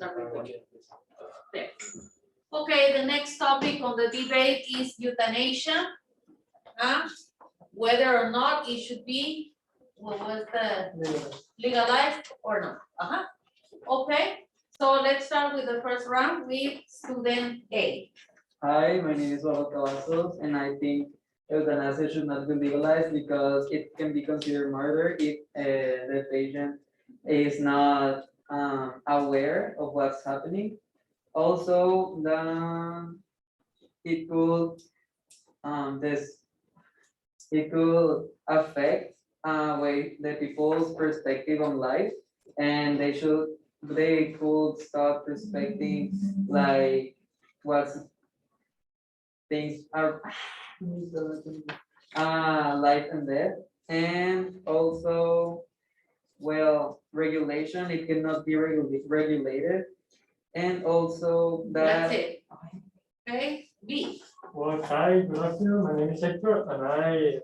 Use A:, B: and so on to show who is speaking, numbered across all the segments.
A: start recording. There. Okay, the next topic on the debate is euthanasia. Whether or not it should be, what was the legalized or not. Okay, so let's start with the first round with student A.
B: Hi, my name is Juan Cavazos, and I think euthanasia should not be legalized because it can be considered murder if the patient is not aware of what's happening. Also, it could it could affect the people's perspective on life, and they could stop respecting like what's things are life and death, and also regulation, it cannot be regulated, and also
A: That's
B: that
A: it. Okay, B.
C: Well, hi, good afternoon. My name is Hector, and I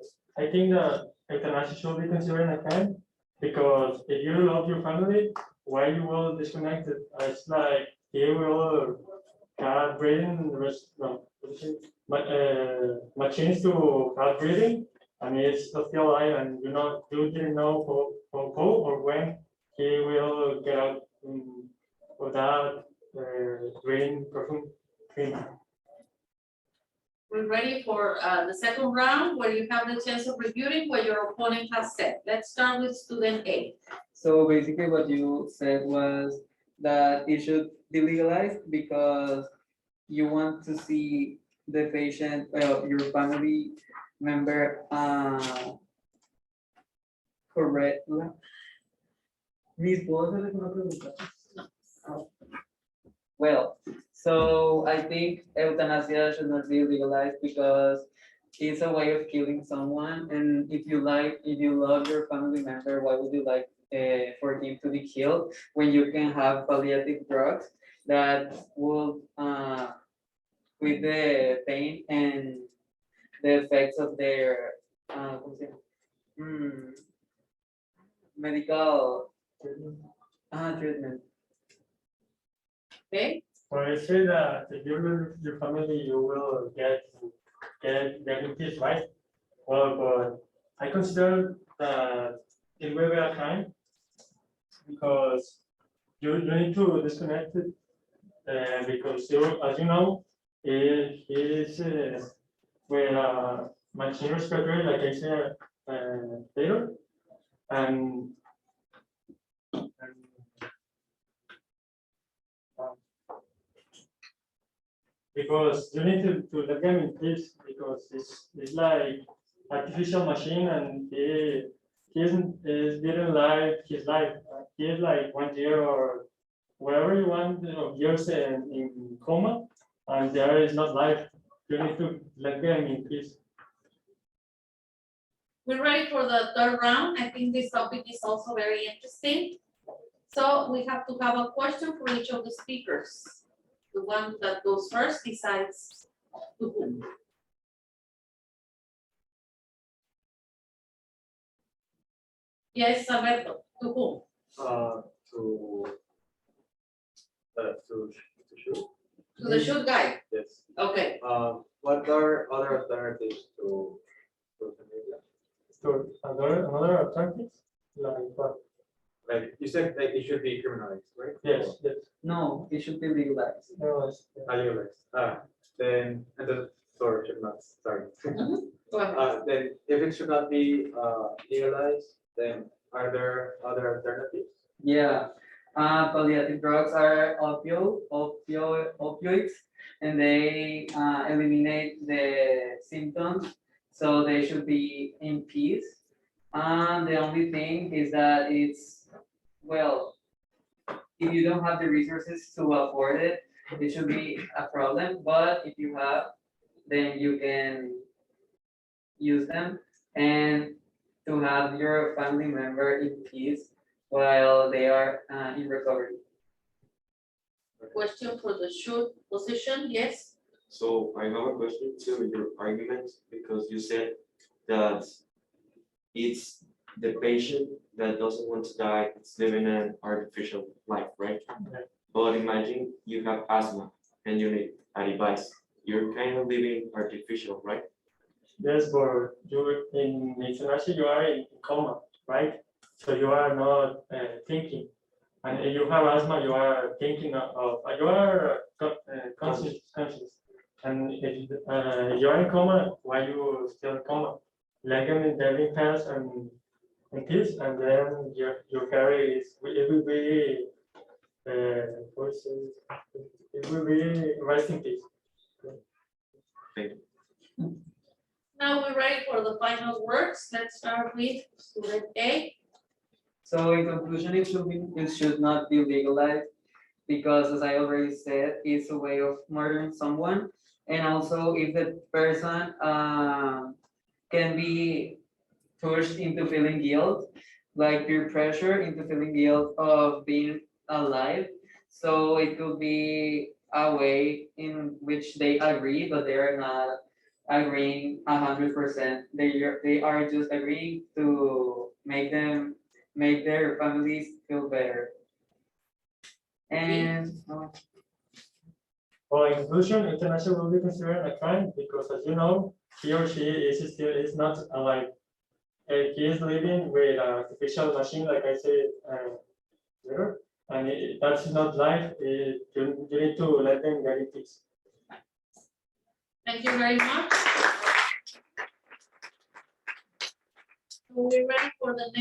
C: think that euthanasia should be considered a crime because if you love your family, why you will disconnect it? It's like you will have breathing, no, machines to have breathing, and it's still alive, and you didn't know who or when he will get out without breathing perfume.
A: We're ready for the second round where you have the chance of reviewing what your opponent has said. Let's start with student A.
B: So basically what you said was that it should be legalized because you want to see the patient, your family member, correct. Miss, ¿puedo hacerle una pregunta? Well, so I think euthanasia should not be legalized because it's a way of killing someone, and if you love your family member, why would you like for him to be killed when you can have palliative drugs that will with the pain and the effects of their medical treatment.
A: Okay,
C: Well, I say that if you lose your family, you will get in peace, right? Well, but I consider that it will be a crime because you need to disconnect it because as you know, it is with a machine respiratory, like I said later, and because you need to let them in peace because it's like artificial machine and he didn't like his life. He is like 1 year or whatever you want of years in coma, and there is not life. You need to let them in peace.
A: we're ready for the third round. I think this topic is also very interesting. So we have to have a question for each of the speakers. The one that goes first decides to whom. Yes, Alberto, to whom?
D: To shoot.
A: To the shoot guy.
D: Yes.
A: Okay,
D: What are other alternatives to euthanasia?
C: So another alternatives like what?
D: Like you said, like it should be criminalized, right?
C: Yes.
B: No, it should be legalized.
C: No,
D: Not legalized. Then and the sorry, should not. Sorry.
A: go ahead.
D: Then if it should not be legalized, then are there other alternatives?
B: Yeah, palliative drugs are opioids, and they eliminate the symptoms, so they should be in peace. And the only thing is that if you don't have the resources to afford it, it should be a problem. But if you have, then you can use them, and to have your family member in peace while they are in recovery.
A: Question for the shoot position, yes?
E: So I have a question to your argument because you said that it's the patient that doesn't want to die, it's living an artificial life, right? But imagine you have asthma and you need a device. You're kind of living artificial, right?
C: Yes, but you in euthanasia you are in coma, right? So you are not thinking, and if you have asthma, you are thinking of you are conscious, and if you are in coma, why you still in coma? Like in the pass and this, and then your carry is it will be what's it will be rest in peace.
A: Now we're ready for the final words. Let's start with student A.
B: So in conclusion, it should not be legalized because, as I already said, it's a way of murdering someone. And also, if the person can be pushed into feeling guilt, like peer pressure into feeling guilt of being alive. So it could be a way in which they agree, but they are not agreeing 100%. They are just agreeing to make their families feel better. And
C: Well, in conclusion, euthanasia will be considered a crime because, as you know, he or she is not alive. He is living with an artificial machine, like I said earlier, and that's not life. You need to let them get it fixed.
A: Thank you very much. We're ready for the next